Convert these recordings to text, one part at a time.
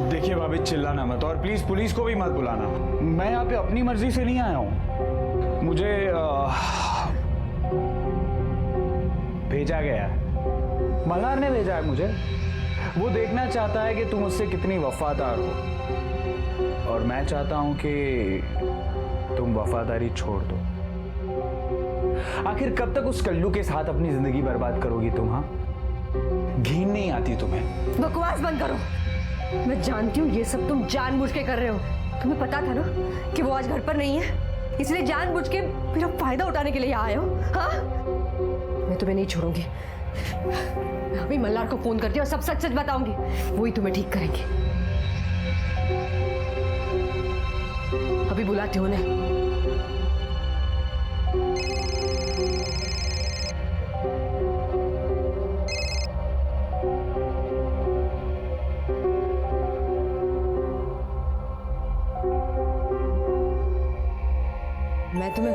देखिए भाभी, चिल्लाना मत और प्लीज पुलिस को भी मत बुलाना। मैं यहाँ पे अपनी मर्जी से नहीं आया हूँ, मुझे भेजा गया है। मल्हार ने भेजा है मुझे। वो देखना चाहता है कि तुम उससे कितनी वफादार हो, और मैं चाहता हूं कि तुम वफादारी छोड़ दो। आखिर कब तक उस कल्लू के साथ अपनी जिंदगी बर्बाद करोगी तुम? हाँ, घिन नहीं आती तुम्हें? बकवास बंद करो। मैं जानती हूँ ये सब तुम जानबूझ के कर रहे हो। तुम्हें पता था ना कि वो आज घर पर नहीं है, इसलिए जानबूझ के मेरा फायदा उठाने के लिए आए हो। हाँ, मैं तुम्हें नहीं छोड़ूंगी। अभी मल्हार को फोन करती हूँ और सब सच सच बताऊंगी, वही तुम्हें ठीक करेंगे। अभी बुलाती हूँ उन्हें। मैं तुम्हें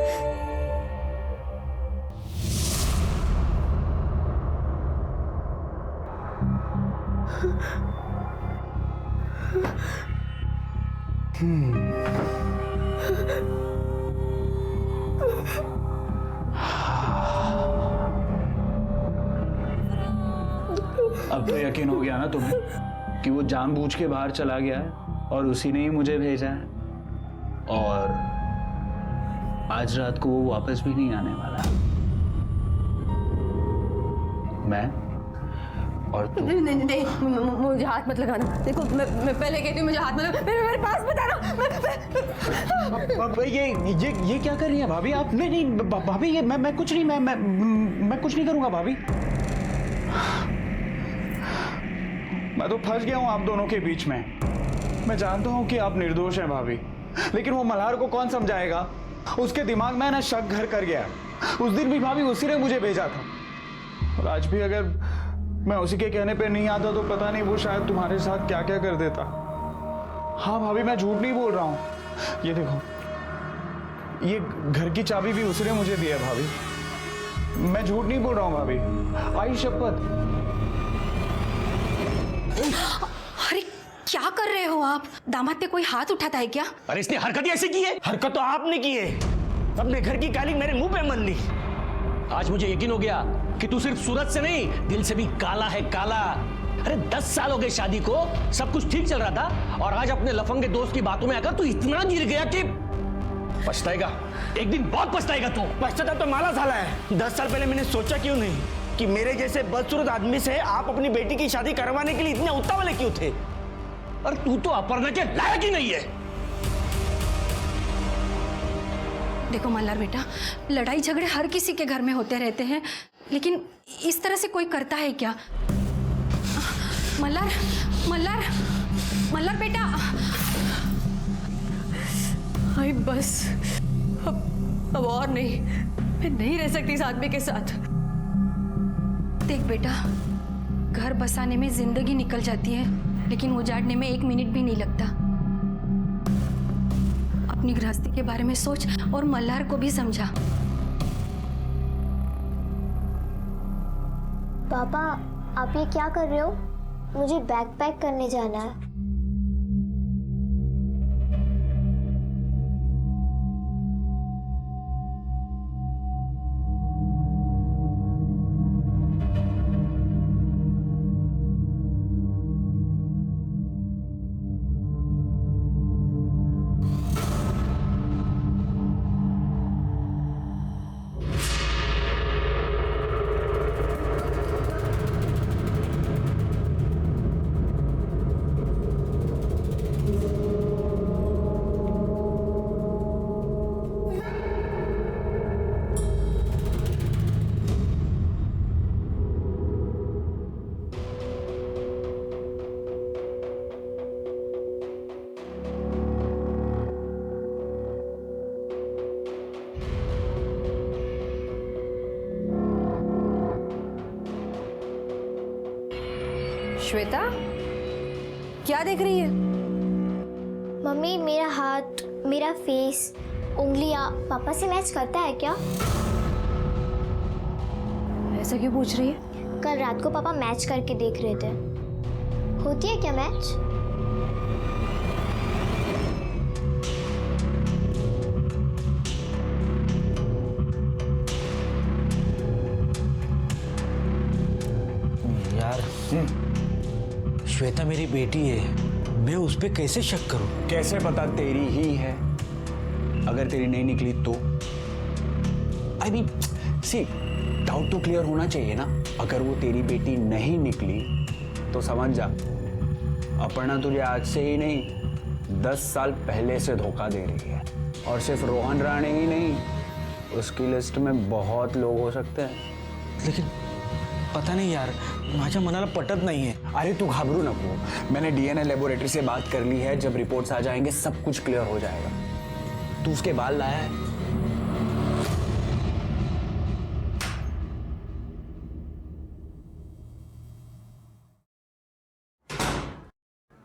अब तो यकीन हो गया ना तुम्हें कि वो जानबूझ के बाहर चला गया है और उसी ने ही मुझे भेजा है, और आज रात को वो वापस भी नहीं आने वाला। मैं और तू। नहीं, मुझे हाथ मत लगाना। देखो मैं पहले कहती हूँ, मुझे हाथ मत, मेरे पास मत आना। ये क्या कर रही है भाभी आप? नहीं भाभी, ये मैं कुछ नहीं, मैं कुछ नहीं करूंगा भाभी। मैं तो फंस गया हूं आप दोनों के बीच में। मैं जानता हूं कि आप निर्दोष हैं भाभी, लेकिन वो मल्हार को कौन समझाएगा? उसके दिमाग में ना शक घर कर गया। उस दिन भी भाभी उसी ने मुझे भेजा था, और आज भी अगर मैं उसी के कहने पे नहीं आता तो पता नहीं वो शायद तुम्हारे साथ क्या क्या कर देता। हाँ भाभी, मैं झूठ नहीं बोल रहा हूँ। ये देखो, ये घर की चाबी भी उसी ने मुझे दी है भाभी। मैं झूठ नहीं बोल रहा हूँ भाभी, आई शपथ। अरे क्या कर रहे हो आप? दामाद पे कोई हाथ उठाता है क्या? अरे इसने हरकत ही ऐसी की है। हरकत तो आपने की है, अपने घर की काली मेरे मुंह पे मल ली। आज मुझे यकीन हो गया कि तू सिर्फ सूरत से नहीं, दिल से भी काला है, काला। अरे 10 साल हो गए शादी को, सब कुछ ठीक चल रहा था, और आज अपने लफंगे दोस्त की बातों में आकर तू इतना गिर गया कि पछताएगा, एक दिन बहुत पछताएगा तू। पछताता तो माला साला है। 10 साल पहले मैंने सोचा क्यों नहीं कि मेरे जैसे बदसूरत आदमी से आप अपनी बेटी की शादी करवाने के लिए इतने उतावले क्यों थे? और तू तो अपर्णा के लायक ही नहीं है। देखो मल्हार बेटा, लड़ाई झगड़े हर किसी के घर में होते रहते हैं, लेकिन इस तरह से कोई करता है क्या? मल्हार मल्हार मल्हार बेटा। आई बस, अब और नहीं, मैं नहीं रह सकती इस आदमी के साथ। देख बेटा, घर बसाने में जिंदगी निकल जाती है, लेकिन उजाड़ने में 1 मिनट भी नहीं लगता। अपनी गृहस्थी के बारे में सोच और मल्हार को भी समझा। पापा, आप ये क्या कर रहे हो? मुझे बैग पैक करने जाना है। श्वेता, क्या देख रही है? मम्मी, मेरा हाथ, मेरा फेस, उंगलियां पापा से मैच करता है क्या? ऐसा क्यों पूछ रही है? कल रात को पापा मैच करके देख रहे थे। होती है क्या मैच? श्वेता मेरी बेटी है, मैं उस पर कैसे शक करूं? कैसे पता तेरी ही है? अगर तेरी नहीं निकली तो आई मीन सी, डाउट तो क्लियर होना चाहिए ना। अगर वो तेरी बेटी नहीं निकली तो समझ जा, अपर्णा तुझे आज से ही नहीं 10 साल पहले से धोखा दे रही है। और सिर्फ रोहन राणे ही नहीं, उसकी लिस्ट में बहुत लोग हो सकते हैं। लेकिन पता नहीं यार, माझ्या मनाला पटत नहीं है. अरे तू घाबरू नको, मैंने डीएनए लेबोरेटरी से बात कर ली है। जब रिपोर्ट्स आ जाएंगे सब कुछ क्लियर हो जाएगा। तू उसके बाल लाया है?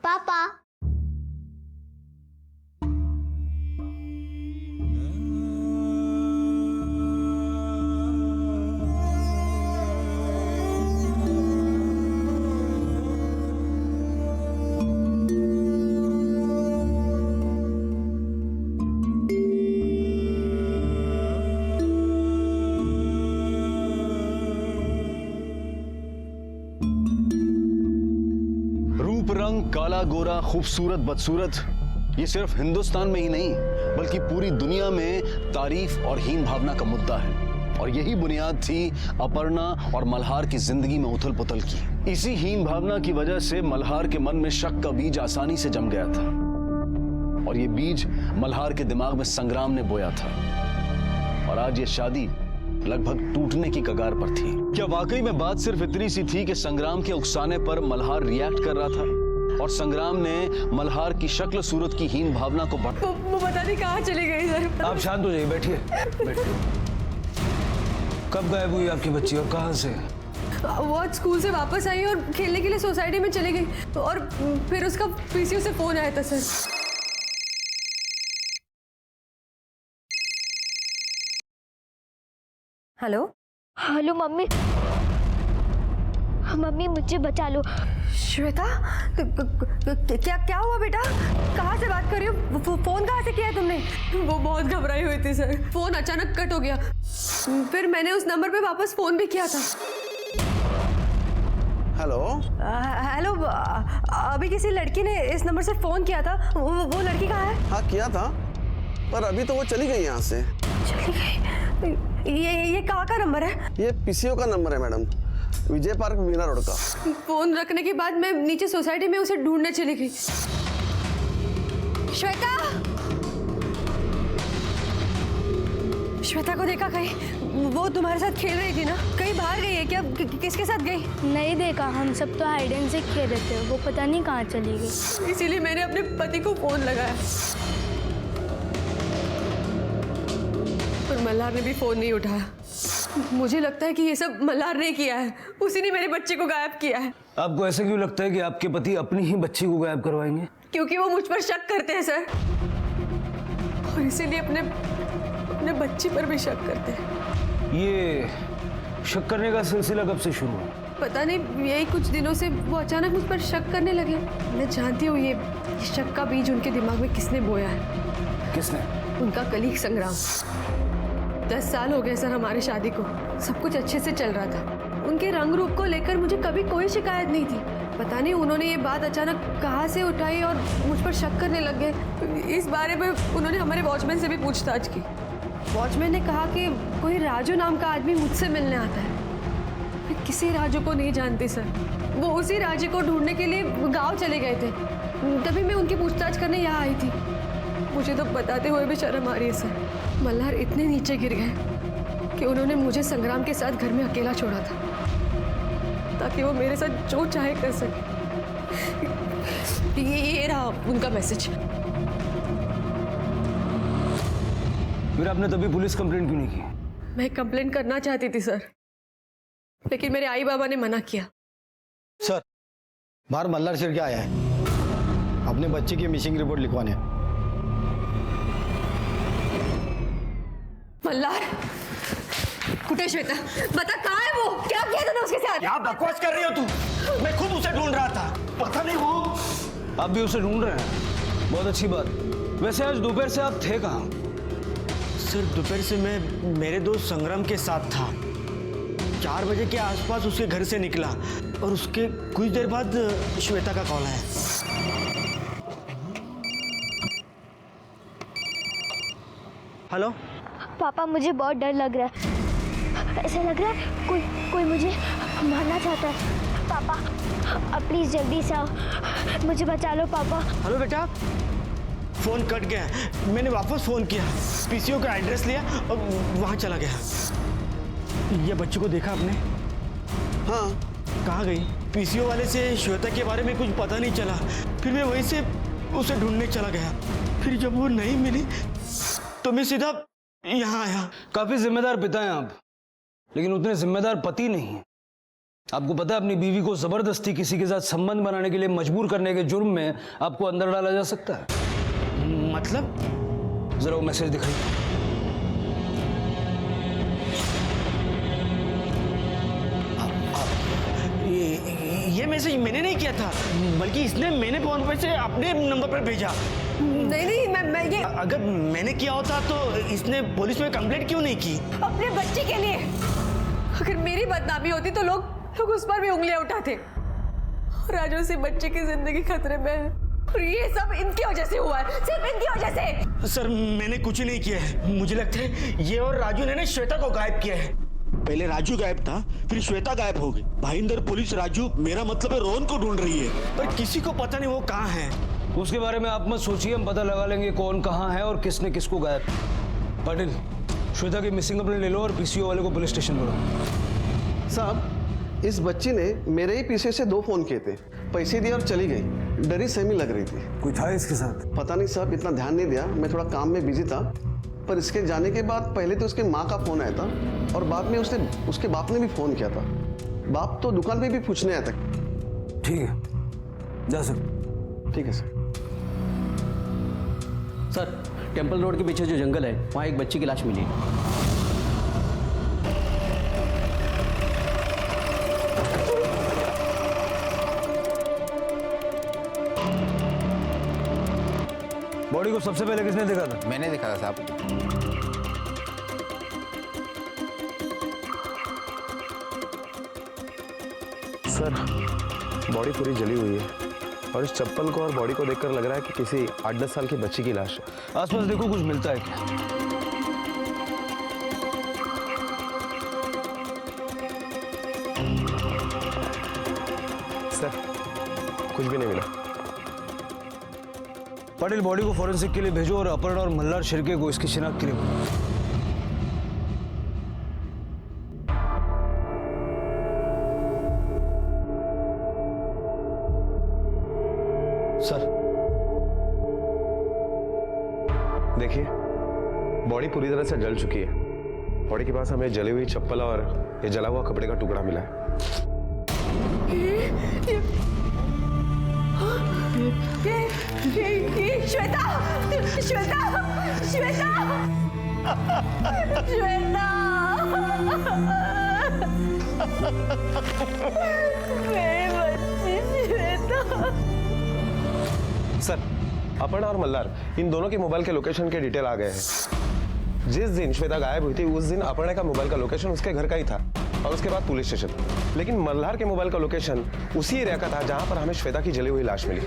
पापा, रूप रंग काला गोरा खूबसूरत बदसूरत, ये सिर्फ हिंदुस्तान में ही नहीं बल्कि पूरी दुनिया में तारीफ और हीन भावना का मुद्दा है। और यही बुनियाद थी अपर्णा और मल्हार की जिंदगी में उथल पुथल की। इसी हीन भावना की वजह से मल्हार के मन में शक का बीज आसानी से जम गया था और ये बीज मल्हार के दिमाग में संग्राम ने बोया था। और आज ये शादी लगभग टूटने की कगार पर थी। क्या वाकई में बात सिर्फ इतनी सी थी कि संग्राम के उकसाने पर मल्हार रिएक्ट कर रहा था और संग्राम ने मल्हार की शक्ल सूरत की हीन भावना को बढ़। वो पता नहीं कहाँ चली गई सर। आप शांत हो जाइए, बैठिए बैठिए। कब गायब हुई आपकी बच्ची और कहाँ से? वो आज स्कूल से वापस आई और खेलने के लिए सोसाइटी में चली गई और फिर उसका पीसीओ से फोन आया था sir. Hello hello mummy. Mummy मुझे बचा लो। श्वेता, क्या हुआ बेटा? कहाँ से बात कर रही हो? फोन कहाँ से किया है तुमने? वो बहुत घबराई हुई थी सर, फोन अचानक कट हो गया। फिर मैंने उस नंबर पे वापस फोन भी किया था। हेलो हेलो, अभी किसी लड़की ने इस नंबर से फोन किया था। वो लड़की कहाँ है? हाँ किया था, पर अभी तो वो चली गई यहाँ से। चली गई? ये कहाँ का नंबर है? ये पीसीओ का नंबर है मैडम, विजय पार्क मीना रोड का। फोन रखने के बाद मैं नीचे सोसाइटी में उसे ढूंढने चली गई। श्वेता, श्वेता को देखा कहीं? वो तुम्हारे साथ खेल रही थी ना? कहीं बाहर गई है क्या? किसके साथ गई? नहीं देखा, हम सब तो हाइड एंड सीक खेल रहे थे, वो पता नहीं कहाँ चली गई। इसीलिए मैंने अपने पति को फोन लगाया, पर मल्हार ने भी फोन नहीं उठाया। मुझे लगता है कि ये सब मल्हार ने किया है, उसी ने मेरे बच्चे को गायब किया है। आपको ऐसा क्यों लगता है कि आपके पति अपनी ही बच्ची को गायब करवाएंगे? क्योंकि वो मुझ पर शक करते हैं सर, और इसीलिए अपने बच्ची पर भी शक करते हैं। ये शक करने का सिलसिला कब से शुरू हुआ? पता नहीं, यही कुछ दिनों से वो अचानक मुझ पर शक करने लगे। मैं जानती हूँ ये शक का बीज उनके दिमाग में किसने बोया है। किसने? उनका कलीग संग्राम। 10 साल हो गए सर हमारी शादी को, सब कुछ अच्छे से चल रहा था। उनके रंग रूप को लेकर मुझे कभी कोई शिकायत नहीं थी। पता नहीं उन्होंने ये बात अचानक कहाँ से उठाई और मुझ पर शक करने लग गए। इस बारे में उन्होंने हमारे वॉचमैन से भी पूछताछ की। वॉचमैन ने कहा कि कोई राजू नाम का आदमी मुझसे मिलने आता है। मैं किसी राजू को नहीं जानती सर, वो उसी राजू को ढूंढने के लिए गाँव चले गए थे, तभी मैं उनकी पूछताछ करने यहाँ आई थी। मुझे तो बताते हुए भी शर्म आ रही है सर। मल्हार इतने नीचे गिर गए कि उन्होंने मुझे संग्राम के साथ घर में अकेला छोड़ा था ताकि वो मेरे साथ जो चाहे कर सके। ये रहा उनका मैसेज। फिर आपने तभी पुलिस कंप्लेंट क्यों नहीं की? मैं कंप्लेंट करना चाहती थी सर, लेकिन मेरे आई बाबा ने मना किया। सर, बाहर मल्हार शिर्के आया है अपने बच्चे की मिसिंग रिपोर्ट लिखवाने। मल्हार, कुठे श्वेता? बता कहाँ है वो? क्या किया तूने उसके साथ? क्या बकवास कर रही हो तू? मैं खुद उसे ढूंढ रहा था, पता नहीं वो। आप भी उसे ढूंढ रहे हैं? बहुत अच्छी बात। वैसे आज दोपहर से आप थे कहाँ? सर दोपहर से मैं मेरे दोस्त संग्राम के साथ था। 4 बजे के आसपास उसके घर से निकला और उसके कुछ देर बाद श्वेता का कॉल आया। हेलो पापा, मुझे बहुत डर लग रहा है। ऐसा लग रहा है कोई मुझे मारना चाहता है। पापा, अब प्लीज जल्दी से आओ, मुझे बचा लो पापा। हेलो बेटा, फोन कट गया। मैंने वापस फोन किया, पीसीओ का एड्रेस लिया और वहां चला गया। ये बच्चे को देखा आपने? हाँ, कहाँ गई? पीसीओ वाले से श्वेता के बारे में कुछ पता नहीं चला, फिर मैं वहीं से उसे ढूंढने चला गया। फिर जब वो नहीं मिली तो मैं सीधा यहाँ आया। काफी जिम्मेदार पिता हैं आप, लेकिन उतने जिम्मेदार पति नहीं हैं। आपको पता है अपनी बीवी को जबरदस्ती किसी के साथ संबंध बनाने के लिए मजबूर करने के जुर्म में आपको अंदर डाला जा सकता है। मतलब? जरा वो मैसेज दिखाइए। ये मैसेज मैंने नहीं किया था, बल्कि इसने मेरे फोन पे से अपने नंबर पर भेजा। नहीं, मैं ये अगर मैंने किया होता तो इसने पुलिस में कंप्लेंट क्यों नहीं की? अपने बच्चे के लिए। अगर मेरी बदनामी होती तो लोग उस पर भी उंगलियां उठाते। और आज उसी बच्चे की जिंदगी खतरे में है, और ये सब इनकी वजह से हुआ है, सिर्फ इनकी वजह से। सर, मैंने कुछ नहीं किया है। मुझे लगता है ये और राजू ने श्वेता को गायब किया है। पहले राजू गायब था, फिर श्वेता गायब हो गई। भाईंदर पुलिस राजू, मेरा मतलब है रोहन को ढूंढ रही है, पर किसी को पता नहीं वो कहाँ है। उसके बारे में आप मत सोचिए, हम पता लगा लेंगे कौन कहाँ है और किसने किसको गायब। पाटिल, श्वेता की मिसिंग कंप्लेंट ले लो और पीसीओ वाले को पुलिस स्टेशन बुलाओ। साहब, इस बच्ची ने मेरे ही पीछे से 2 फोन किए थे, पैसे दिए और चली गई। डरी सहमी लग रही थी। कोई था इसके साथ? पता नहीं साहब, इतना ध्यान नहीं दिया, मैं थोड़ा काम में बिजी था। पर इसके जाने के बाद पहले तो उसके माँ का फोन आया था, और बाद में उसके बाप ने भी फोन किया था। बाप तो दुकान पे भी पूछने आया था। ठीक है, जा सकते। ठीक है सर। सर, टेम्पल रोड के पीछे जो जंगल है वहाँ एक बच्ची की लाश मिली। बॉडी को सबसे पहले किसने देखा था? मैंने देखा था साहब। सर, बॉडी पूरी जली हुई है और इस चप्पल को और बॉडी को देखकर लग रहा है कि किसी 8-10 साल की बच्ची की लाश है। आसपास देखो, कुछ मिलता है क्या? सर, कुछ भी नहीं मिला। पाटिल, बॉडी को फॉरेंसिक के लिए भेजो और अपहरण और मल्हार शिर्के को इसकी शिनाख्त के लिए बुलाओ। सर, देखिए, बॉडी पूरी तरह से जल चुकी है। बॉडी के पास हमें जली हुई चप्पल और ये जला हुआ कपड़े का टुकड़ा मिला है। श्वेता, श्वेता, श्वेता, श्वेता, मेरी बच्ची श्वेता। सर, अपर्णा और मल्हार, इन दोनों के मोबाइल के लोकेशन के डिटेल आ गए हैं। जिस दिन श्वेता गायब हुई थी उस दिन अपर्णा का मोबाइल का लोकेशन उसके घर का ही था और उसके बाद पुलिस स्टेशन। लेकिन मल्हार के मोबाइल का लोकेशन उसी एरिया का था जहां पर हमें श्वेता की जली हुई लाश मिली।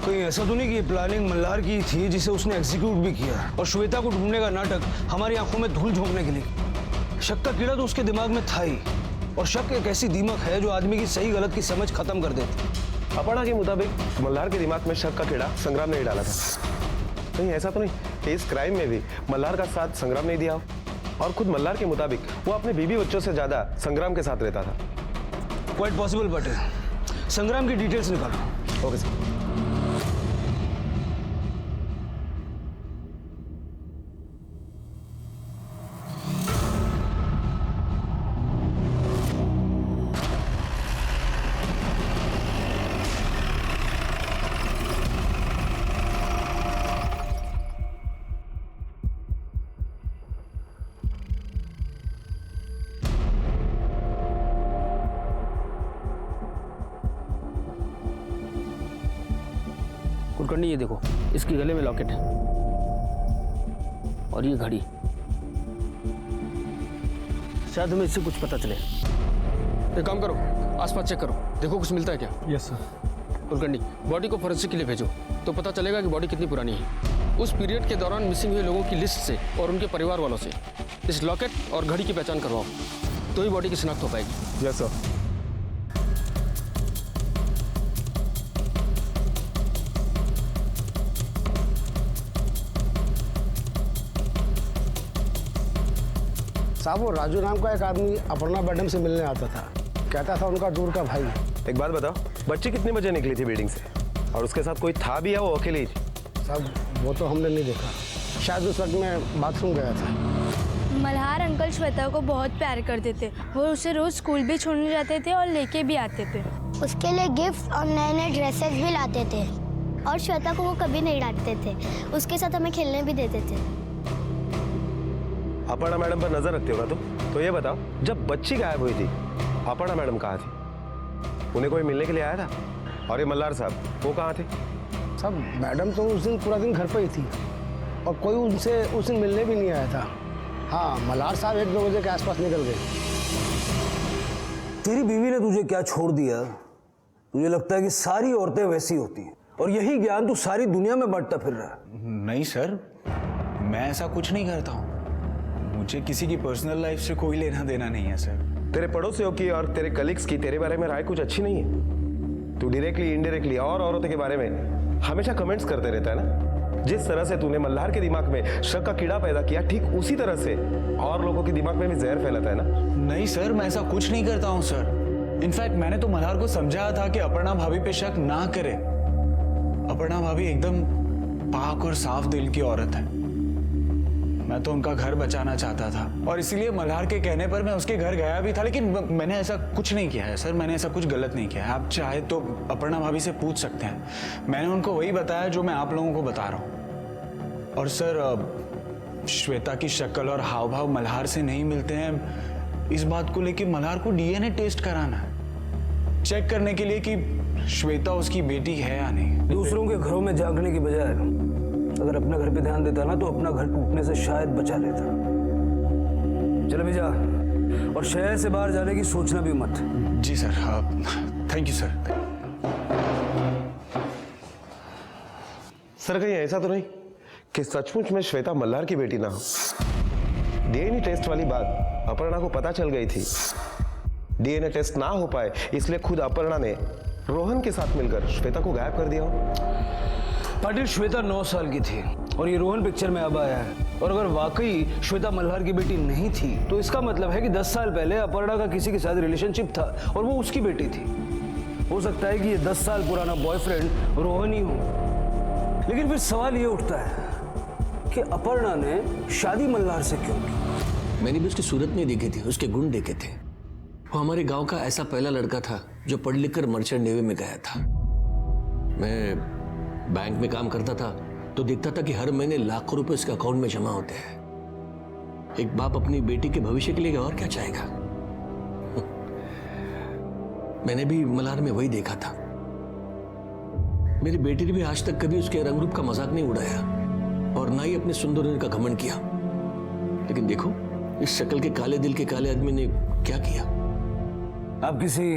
कोई ऐसा तो नहीं कि ये प्लानिंग मल्हार की थी जिसे उसने एग्जीक्यूट भी किया, और श्वेता को ढूंढने का नाटक हमारी आंखों में धूल झोंकने के लिए? शक का कीड़ा तो उसके दिमाग में था ही, और शक एक ऐसी दीमक है जो आदमी की सही गलत की समझ खत्म कर देती। अपर्णा के मुताबिक मल्हार के दिमाग में शक का कीड़ा संग्राम ने ही डाला था। नहीं, ऐसा तो नहीं कि इस क्राइम में भी मल्हार का साथ संग्राम नहीं दिया, और खुद मल्हार के मुताबिक वो अपने बीवी बच्चों से ज्यादा संग्राम के साथ रहता था। क्वाइट पॉसिबल, बट संग्राम की डिटेल्स निकालो। Okay sir. कुलकर्णी, ये देखो, इसके गले में लॉकेट है और ये घड़ी। शायद हमें इससे कुछ पता चले। एक काम करो, आसपास चेक करो, देखो कुछ मिलता है क्या। Yes sir. कुलकर्णी, बॉडी को फोरेंसिक के लिए भेजो, तो पता चलेगा कि बॉडी कितनी पुरानी है। उस पीरियड के दौरान मिसिंग हुए लोगों की लिस्ट से और उनके परिवार वालों से इस लॉकेट और घड़ी की पहचान करवाओ, तो ही बॉडी की शिनाख्त हो पाएगी। Yes sir. साहब वो राजू नाम का एक आदमी अपर्णा मैडम से मिलने आता था, कहता था उनका दूर का भाई है। एक बात बताओ, बच्ची कितने बजे निकली थी बिल्डिंग से, और उसके साथ कोई था भी या वो अकेली थी? साहब वो तो हमने नहीं देखा, शायद उस वक्त मैं बाथरूम गया था। मल्हार अंकल श्वेता को बहुत प्यार करते थे। वो उसे रोज स्कूल भी छोड़ने जाते थे और लेके भी आते थे। उसके लिए गिफ्ट और नए नए ड्रेसेस भी लाते थे, और श्वेता को वो कभी नहीं डांटते थे। उसके साथ हमें खेलने भी देते थे। अपर्णा मैडम पर नजर रखते हो ना तुम? तो ये बताओ, जब बच्ची गायब हुई थी अपर्णा मैडम कहाँ थी? उन्हें कोई मिलने के लिए आया था? और ये मल्हार साहब, वो कहाँ थे? साहब मैडम तो उस दिन पूरा दिन घर पर ही थी, और कोई उनसे उस दिन मिलने भी नहीं आया था। हाँ, मल्हार साहब 1-2 बजे के आसपास निकल गए। तेरी बीवी ने तुझे क्या छोड़ दिया? तुझे लगता है कि सारी औरतें वैसी होती हैं, और यही ज्ञान तू सारी दुनिया में बांटता फिर रहा है। नहीं सर, मैं ऐसा कुछ नहीं करता हूँ। मुझे किसी की पर्सनल लाइफ से कोई लेना देना नहीं है सर। तेरे पड़ोसियों की और तेरे कलीग्स की तेरे बारे में राय कुछ अच्छी नहीं है। तू डायरेक्टली इनडायरेक्टली और औरतों के बारे में हमेशा कमेंट्स करते रहता है ना। जिस तरह से तूने मल्हार के दिमाग में शक का कीड़ा पैदा किया, ठीक उसी तरह से और लोगों के दिमाग में भी जहर फैलाता है ना। नहीं सर, मैं ऐसा कुछ नहीं करता हूँ सर। इनफैक्ट मैंने तो मल्हार को समझाया था कि अपर्णा भाभी पे शक ना करे। अपर्णा भाभी एकदम पाक और साफ दिल की औरत है। मैं तो उनका घर बचाना चाहता था, और इसीलिए मल्हार के कहने पर मैं उसके घर गया भी था। लेकिन मैंने ऐसा कुछ नहीं किया है सर, मैंने ऐसा कुछ गलत नहीं किया है। आप चाहे तो अपर्णा भाभी से पूछ सकते हैं। मैंने उनको वही बताया जो मैं आप लोगों को बता रहा हूँ। और सर, श्वेता की शक्ल और हाव भाव मल्हार से नहीं मिलते हैं, इस बात को लेकर मल्हार को डीएनए टेस्ट कराना है, चेक करने के लिए कि श्वेता उसकी बेटी है या नहीं। दूसरों के घरों में झांकने की बजाय अगर अपने घर पे ध्यान देता ना, तो अपना घर टूटने से शायद बचा लेता। चल अभी जा, और शहर से बाहर जाने की सोचना भी मत। जी sir, thank you sir. Sir कहीं ऐसा तो नहीं कि सचमुच में श्वेता मल्हार की बेटी ना हो? डीएनए टेस्ट वाली बात अपर्णा को पता चल गई थी। डीएनए टेस्ट ना हो पाए इसलिए खुद अपर्णा ने रोहन के साथ मिलकर श्वेता को गायब कर दिया हो। पाटिल, श्वेता 9 साल की थी और ये रोहन पिक्चर में अब आया है। और अगर वाकई श्वेता मल्हार की बेटी नहीं थी, तो इसका मतलब है कि 10 साल पहले अपर्णा का किसी के साथ रिलेशनशिप था और वो उसकी बेटी थी। हो सकता है कि ये 10 साल पुराना बॉयफ्रेंड रोहन ही हो। लेकिन फिर सवाल ये उठता है कि अपर्णा ने शादी मल्हार से क्यों की? मैंने भी उसकी सूरत नहीं देखी थी, उसके गुण देखे थे। वो हमारे गांव का ऐसा पहला लड़का था जो पढ़ लिख कर मर्चेंट नेवी में गया था। मैं बैंक में काम करता था तो देखता था कि हर महीने लाखों रुपए उसके अकाउंट में जमा होते हैं। एक बाप अपनी बेटी के भविष्य के लिए और क्या चाहेगा। मैंने भी मल्हार में वही देखा था। मेरी बेटी ने भी आज तक कभी उसके रंग रूप का मजाक नहीं उड़ाया और ना ही अपने सुंदर होने का घमंड किया। लेकिन देखो, इस शक्ल के काले दिल के काले आदमी ने क्या किया। आप किसी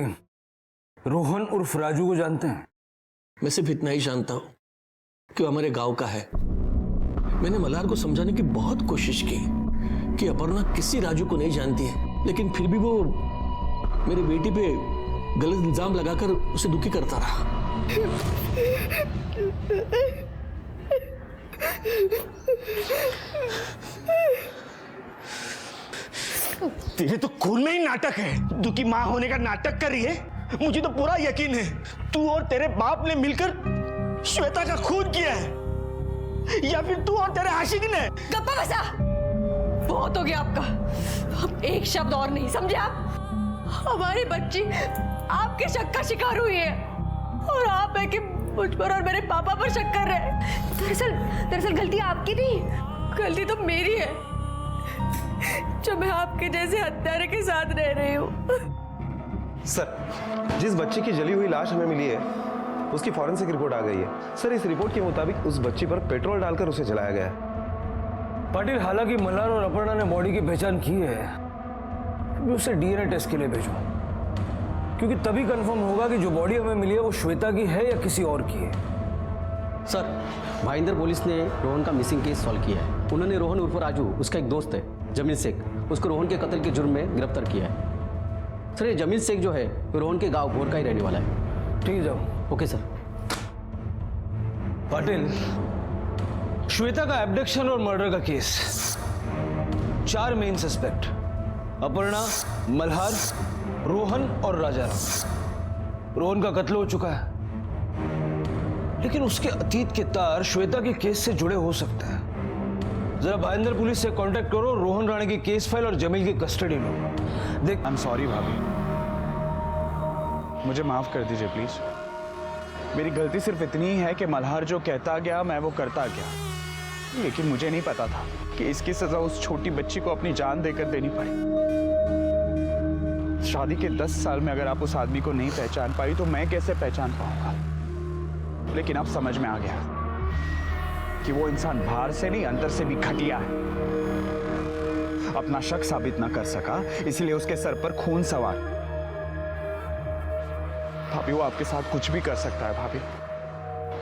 रोहन उर्फ राजू को जानते हैं? मैं सिर्फ इतना ही जानता हूं कि वो हमारे गांव का है। मैंने मल्हार को समझाने की बहुत कोशिश की कि अपर्णा किसी राजू को नहीं जानती है, लेकिन फिर भी वो मेरी बेटी पे गलत इल्जाम लगाकर उसे दुखी करता रहा। तेरे तो खून में ही नाटक है। तू की माँ होने का नाटक कर रही है। मुझे तो पूरा यकीन है तू और तेरे बाप ने मिलकर श्वेता का खून किया है, या फिर तू और तेरे आशिक ने। गप्पा बसा, बहुत हो गया आपका। अब एक शब्द और नहीं, समझे आप? हमारी बच्ची आपके शक का शिकार हुई है, और आप है कि मुझ पर और मेरे पापा पर शक कर रहे हैं। दरअसल गलती आपकी नहीं, गलती तो मेरी है, जो मैं आपके जैसे हत्यारे के साथ रह रही हूँ। सर, जिस बच्चे की जली हुई लाश हमें मिली है उसकी फॉरेंसिक रिपोर्ट आ गई है। सर, इस रिपोर्ट के मुताबिक उस बच्ची पर पेट्रोल डालकर उसे जलाया गया है। पाटिल, हालांकि मल्हार और अपर्णा ने बॉडी की पहचान की है, मैं उसे डीएनए टेस्ट के लिए भेजो। क्योंकि तभी कंफर्म होगा कि जो बॉडी हमें मिली है वो श्वेता की है या किसी और की है। सर, भाईंदर पुलिस ने रोहन का मिसिंग केस सॉल्व किया है। उन्होंने रोहन उर्फ राजू, उसका एक दोस्त है जमील शेख, उसको रोहन के कत्ल के जुर्म में गिरफ्तार किया है। सर, ये जमील शेख जो है वो रोहन के गांव भोर का ही रहने वाला है। ठीक है, जाओ। Okay sir. पाटिल, श्वेता का एब्डक्शन और मर्डर का case, 4 main suspect, Aparna, Malhar, Rohan और राजाराम। रोहन का कत्ल हो चुका है, लेकिन उसके अतीत के तार श्वेता के केस से जुड़े हो सकते हैं। जरा भाईंदर पुलिस से कांटेक्ट करो, रोहन राणे की केस फाइल और जमील की कस्टडी लो। देख, आई एम सॉरी भाभी, मुझे माफ कर दीजिए प्लीज। मेरी गलती सिर्फ इतनी ही है कि मल्हार जो कहता गया मैं वो करता गया, लेकिन मुझे नहीं पता था कि इसकी सजा उस छोटी बच्ची को अपनी जान देकर देनी पड़ी। शादी के 10 साल में अगर आप उस आदमी को नहीं पहचान पाई तो मैं कैसे पहचान पाऊंगा। लेकिन अब समझ में आ गया कि वो इंसान बाहर से नहीं अंदर से भी घटिया है। अपना शक साबित ना कर सका, इसलिए उसके सर पर खून सवार। भाभी, वो आपके साथ कुछ भी कर सकता है भाभी।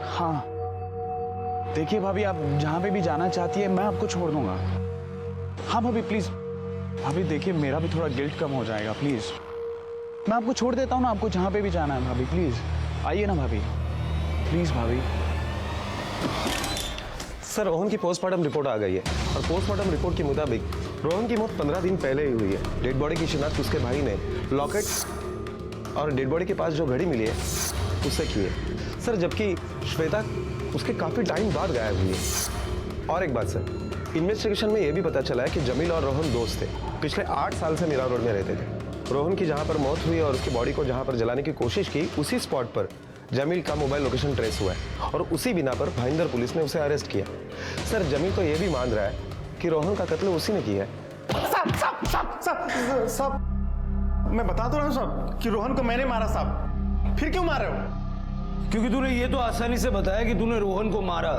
हाँ देखिए भाभी, आप जहां पे भी जाना चाहती है मैं आपको छोड़ दूंगा। हाँ भाभी प्लीज, भाभी देखिए मेरा भी थोड़ा गिल्ट कम हो जाएगा प्लीज। मैं आपको छोड़ देता हूँ ना, आपको जहां पे भी जाना है भाभी, प्लीज आइए ना भाभी, प्लीज भाभी। सर, रोहन की पोस्टमार्टम रिपोर्ट आ गई है और पोस्टमार्टम रिपोर्ट के मुताबिक रोहन की मौत 15 दिन पहले ही हुई है। डेड बॉडी की शिनाख्त उसके भाई ने लॉकेट और डेड बॉडी के पास जो घड़ी मिली है उससे की है सर, जबकि श्वेता उसके काफ़ी टाइम बाद गायब हुई है। और एक बात सर, इन्वेस्टिगेशन में यह भी पता चला है कि जमील और रोहन दोस्त थे, पिछले 8 साल से मीरा रोड में रहते थे। रोहन की जहाँ पर मौत हुई और उसकी बॉडी को जहाँ पर जलाने की कोशिश की, उसी स्पॉट पर जमील का मोबाइल लोकेशन ट्रेस हुआ है और उसी बिना पर भाईंदर पुलिस ने उसे अरेस्ट किया। सर, जमील तो यह भी मान रहा है कि रोहन का कत्ल उसी ने किया है। साहब, मैं बता तो रहा हूँ साहब कि रोहन को मैंने मारा साहब। फिर क्यों मार रहे हो? क्योंकि तूने ये तो आसानी से बताया कि तूने रोहन को मारा,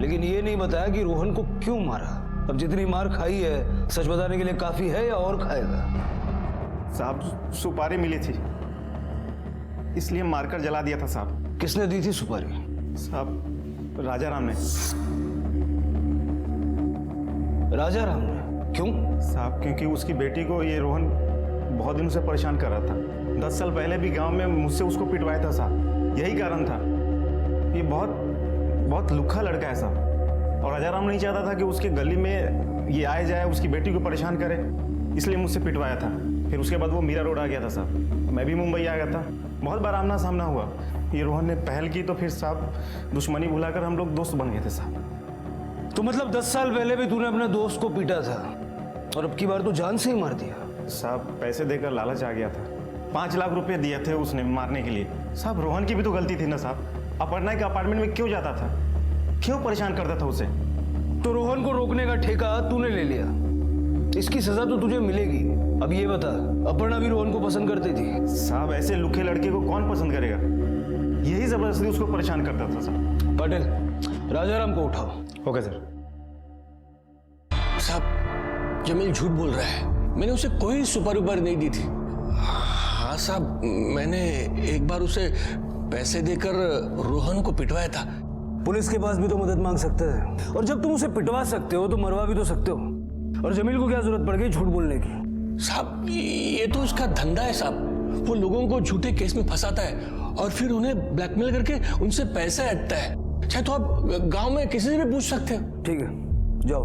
लेकिन ये नहीं बताया कि रोहन को क्यों मारा। अब जितनी मार खाई है सच बताने के लिए काफी है या और खाएगा? साहब, सुपारी मिली थी इसलिए मारकर जला दिया था साहब। किसने दी थी सुपारी? साहब, राजाराम ने। राजाराम ने? क्यों? साहब, क्योंकि उसकी बेटी को ये रोहन बहुत दिनों से परेशान कर रहा था। 10 साल पहले भी गांव में मुझसे उसको पिटवाया था साहब, यही कारण था। ये बहुत लुक्खा लड़का है साहब, और राजाराम नहीं चाहता था कि उसके गली में ये आए जाए, उसकी बेटी को परेशान करे, इसलिए मुझसे पिटवाया था। फिर उसके बाद वो मीरा रोड आ गया था साहब, मैं भी मुंबई आ गया था। बहुत बार आमना सामना हुआ। ये रोहन ने पहल की तो फिर साहब दुश्मनी भुलाकर हम लोग दोस्त बन गए थे साहब। तो मतलब 10 साल पहले भी तूने अपने दोस्त को पीटा था और अब की बार तो जान से ही मार दिया? साहब, पैसे देकर लालच आ गया था। 5 लाख रुपए दिए थे उसने मारने के लिए। साहब, रोहन की भी तो गलती थी ना साहब। अपर्णा के अपार्टमेंट में क्यों जाता था, क्यों परेशान करता था उसे? तो रोहन को रोकने का ठेका तूने ले लिया, इसकी सजा तो तुझे मिलेगी। अब ये बता, अपर्णा भी रोहन को पसंद करती थी? साहब, ऐसे लुखे लड़के को कौन पसंद करेगा? यही जबरदस्ती उसको परेशान करता था साहब। पाटिल, राजाराम को उठाओ। Okay sir. साहब, जमील झूठ बोल रहा है, मैंने उसे कोई सुपारी उपारी नहीं दी थी। हाँ साहब, मैंने एक बार उसे पैसे देकर रोहन को पिटवाया था। पुलिस के पास भी तो मदद मांग सकते हैं, और जब तुम उसे पिटवा सकते हो तो मरवा भी तो सकते हो। और जमील को क्या जरूरत पड़ गई झूठ बोलने की? साहब, ये तो उसका धंधा है साहब। वो लोगों को झूठे केस में फंसाता है और फिर उन्हें ब्लैकमेल करके उनसे पैसे हटता है। चाहे तो आप गांव में किसी से भी पूछ सकते हो। ठीक है, जाओ।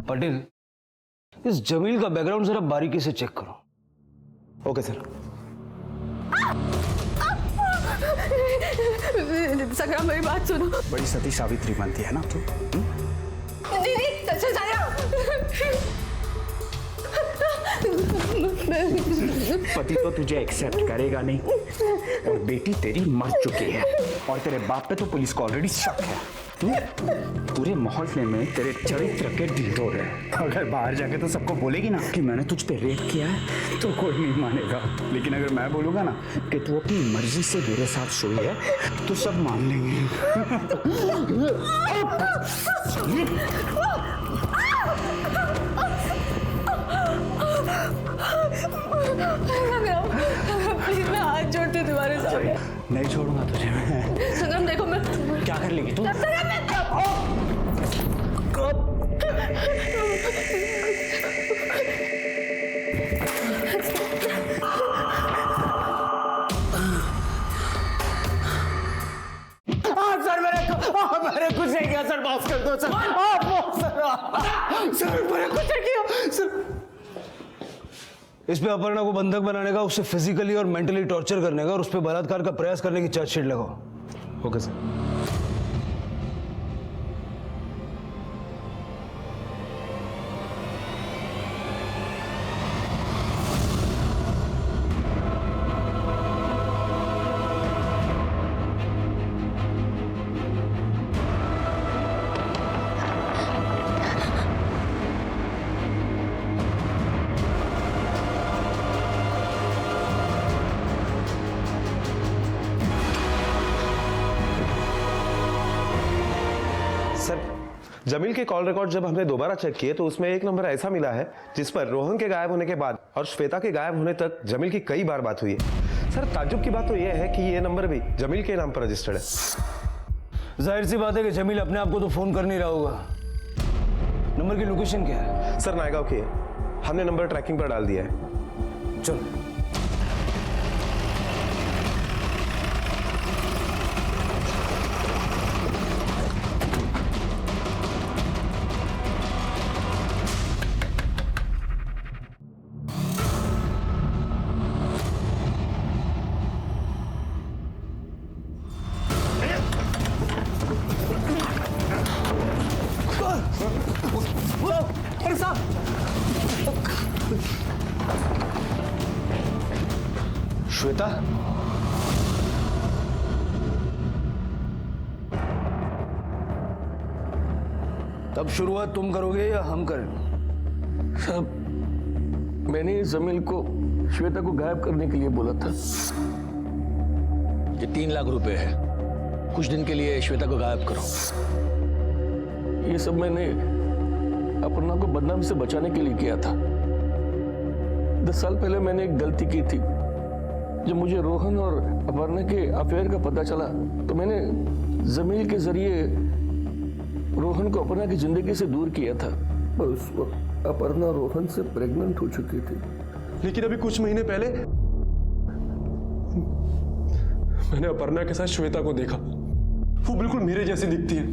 पाटिल, इस जमील का बैकग्राउंड जरा बारीकी से चेक करो। Okay sir. संग्राम, मेरी बात सुनो। बड़ी सती सावित्री बनती है ना तू? दीदी, पति तो तुझे एक्सेप्ट करेगा नहीं, और बेटी तेरी मर चुकी है, और तेरे बाप पे तो पुलिस को ऑलरेडी शक है। पूरे मोहल्ले में तेरे चरित्र के ढिंढोर है। अगर बाहर जाके तो सबको बोलेगी ना कि मैंने तुझ पे रेप किया है तो कोई नहीं मानेगा, लेकिन अगर मैं बोलूंगा ना कि तू अपनी मर्जी से मेरे साथ सोई है तो सब मान लेंगे। प्लीज मैं हाथ जोड़ती हूँ तुम्हारे सामने। नहीं छोड़ूंगा तुझे मैं। संगम देखो मैं क्या कर लेगी तू? सर मैंने कुछ नहीं किया सर, माफ कर दो सर। सर मैंने कुछ नहीं किया सर। इस पे अपर्णा को बंधक बनाने का, उससे फिजिकली और मेंटली टॉर्चर करने का और उस पे बलात्कार का प्रयास करने की चार्जशीट लगाओ। Okay sir. सर, जमील के कॉल रिकॉर्ड जब हमने दोबारा चेक किए तो उसमें एक नंबर ऐसा मिला है जिस पर रोहन के गायब होने के बाद और श्वेता के गायब होने तक जमील की कई बार बात हुई है। सर, ताज्जुब की बात तो यह है कि ये नंबर भी जमील के नाम पर रजिस्टर्ड है। जाहिर सी बात है कि जमील अपने आप को तो फोन कर नहीं रहा होगा। नंबर की लोकेशन क्या है? सर, नायगांव की है। हमने नंबर ट्रैकिंग पर डाल दिया है। चलो। श्वेता, तब शुरुआत तुम करोगे या हम करें? साहब, मैंने जमील को श्वेता को गायब करने के लिए बोला था। ये 3 लाख रुपए है, कुछ दिन के लिए श्वेता को गायब करो। ये सब मैंने अपर्णा को बदनामी से बचाने के लिए किया था। 10 साल पहले मैंने एक गलती की थी। जब मुझे रोहन और अपर्णा के अफेयर का पता चला तो मैंने जमील के जरिए रोहन को अपर्णा की जिंदगी से दूर किया था। पर उस वक्त अपर्णा रोहन से प्रेग्नेंट हो चुकी थी। लेकिन अभी कुछ महीने पहले मैंने अपर्णा के साथ श्वेता को देखा। वो बिल्कुल मेरे जैसी दिखती है।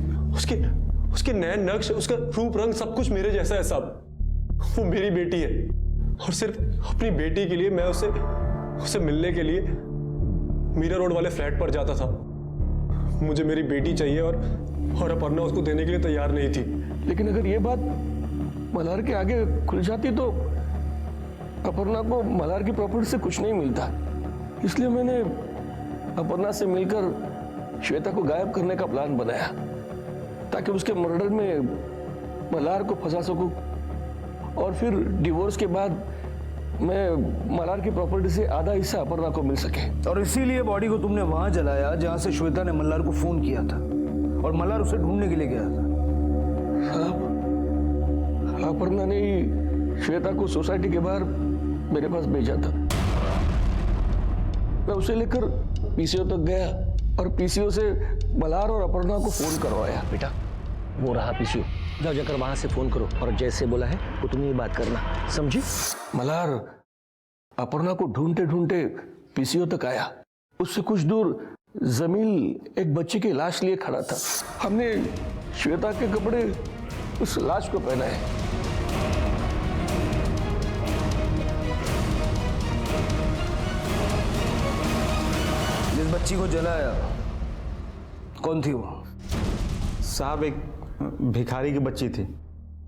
उसके नए नक्श, उसका रूप रंग सब कुछ मेरे जैसा है साहब। वो मेरी बेटी है और सिर्फ अपनी बेटी के लिए मैं उसे मिलने के लिए मीरा रोड वाले फ्लैट पर जाता था। मुझे मेरी बेटी चाहिए और अपर्णा उसको देने के लिए तैयार नहीं थी। लेकिन अगर ये बात मल्हार के आगे खुल जाती तो अपर्णा को मल्हार की प्रॉपर्टी से कुछ नहीं मिलता। इसलिए मैंने अपर्णा से मिलकर श्वेता को गायब करने का प्लान बनाया ताकि उसके मर्डर में मल्हार को फंसा सकूं और फिर डिवोर्स के बाद मैं मल्हार की प्रॉपर्टी से आधा हिस्सा अपर्णा को मिल सके। और इसीलिए बॉडी को तुमने वहां जलाया जहां से श्वेता ने मल्हार को फोन किया था और मल्हार उसे ढूंढने के लिए गया था। साहब, अपर्णा ने ही श्वेता को सोसाइटी के बाहर मेरे पास भेजा था। मैं उसे लेकर पीसीओ तक गया और पीसीओ से मल्हार और अपर्णा को फोन करवाया। बेटा, वो रहा पीसीओ, जाओ जाकर वहां से फोन करो और जैसे बोला है वो तुम ये बात करना, समझी? मल्हार अपर्णा को ढूंढते ढूंढते पीसीओ तक आया। उससे कुछ दूर जमील एक बच्चे की लाश लिए खड़ा था। हमने श्वेता के कपड़े उस लाश को पहनाए। जिस बच्ची को जलाया कौन थी वो? साहब, एक भिखारी की बच्ची थी।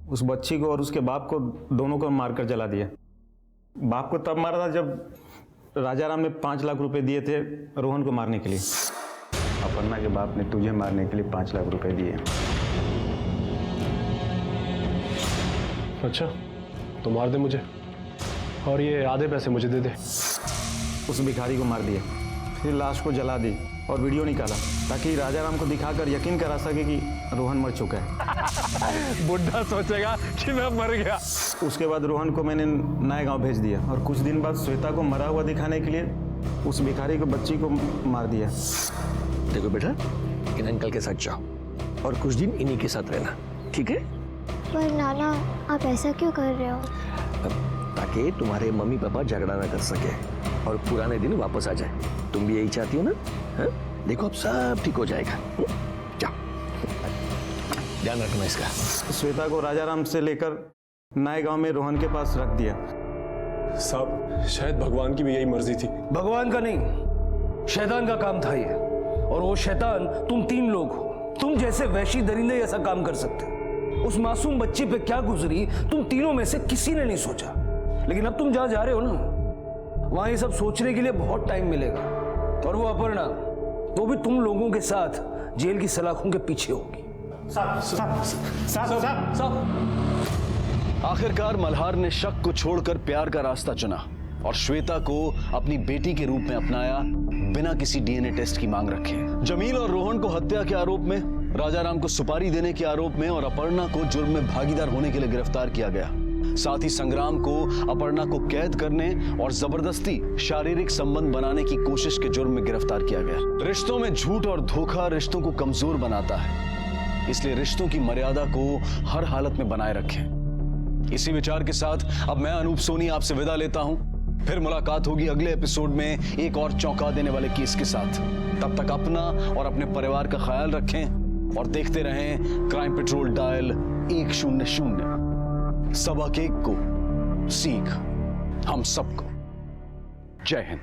उस बच्ची को और उसके बाप को दोनों को मारकर जला दिया। बाप को तब मारा था जब राजाराम ने 5 लाख रुपए दिए थे रोहन को मारने के लिए। अपर्णा के बाप ने तुझे मारने के लिए 5 लाख रुपए दिए। अच्छा, तो मार दे मुझे और ये आधे पैसे मुझे दे दे। उस भिखारी को मार दिया, फिर लाश को जला दी और वीडियो निकाला ताकि राजाराम को दिखाकर यकीन करा सके कि रोहन मर चुका है। बुढ़ा सोचेगा कि मैं मर गया। उसके बाद रोहन को मैंने नए गांव भेज दिया और कुछ दिन बाद श्वेता को मरा हुआ दिखाने के लिए उस भिखारी को बच्ची को मार दिया। देखो बेटा, इन अंकल के साथ जाओ और कुछ दिन इन्हीं के साथ रहना, ठीक है? पर नाना, आप ऐसा क्यों कर रहे हो? ताकि तुम्हारे मम्मी पापा झगड़ा ना कर सके और पुराने दिन वापस आ जाए। तुम भी यही चाहती हो ना? हा? देखो अब सब ठीक हो जाएगा। जाओ, ध्यान रखना इसका। श्वेता को राजाराम से लेकर नए गांव में रोहन के पास रख दिया। साहब, शायद भगवान की भी यही मर्जी थी। भगवान का नहीं, शैतान का काम था ये। और वो शैतान तुम 3 लोग हो। तुम जैसे वैशी दरिंदे ऐसा काम कर सकते हो। उस मासूम बच्ची पे क्या गुजरी तुम तीनों में से किसी ने नहीं सोचा। लेकिन अब तुम जहां जा रहे हो ना, वहां ये सब सोचने के लिए बहुत टाइम मिलेगा। और वो अपर्णा, वो भी तुम लोगों के साथ जेल की सलाखों के पीछे होगी। आखिरकार मल्हार ने शक को छोड़कर प्यार का रास्ता चुना और श्वेता को अपनी बेटी के रूप में अपनाया, बिना किसी डीएनए टेस्ट की मांग रखे। जमील और रोहन को हत्या के आरोप में, राजाराम को सुपारी देने के आरोप में और अपर्णा को जुर्म में भागीदार होने के लिए गिरफ्तार किया गया। साथ ही संग्राम को अपर्णा को कैद करने और जबरदस्ती शारीरिक संबंध बनाने की कोशिश के जुर्म में गिरफ्तार किया गया। रिश्तों में झूठ और धोखा रिश्तों को कमजोर बनाता है, इसलिए रिश्तों की मर्यादा को हर हालत में बनाए रखें। इसी विचार के साथ अब मैं अनूप सोनी आपसे विदा लेता हूं। फिर मुलाकात होगी अगले एपिसोड में एक और चौंका देने वाले केस के साथ। तब तक अपना और अपने परिवार का ख्याल रखें और देखते रहें क्राइम पेट्रोल डायल 100। सबक एक को सीख हम सबको। जय हिंद।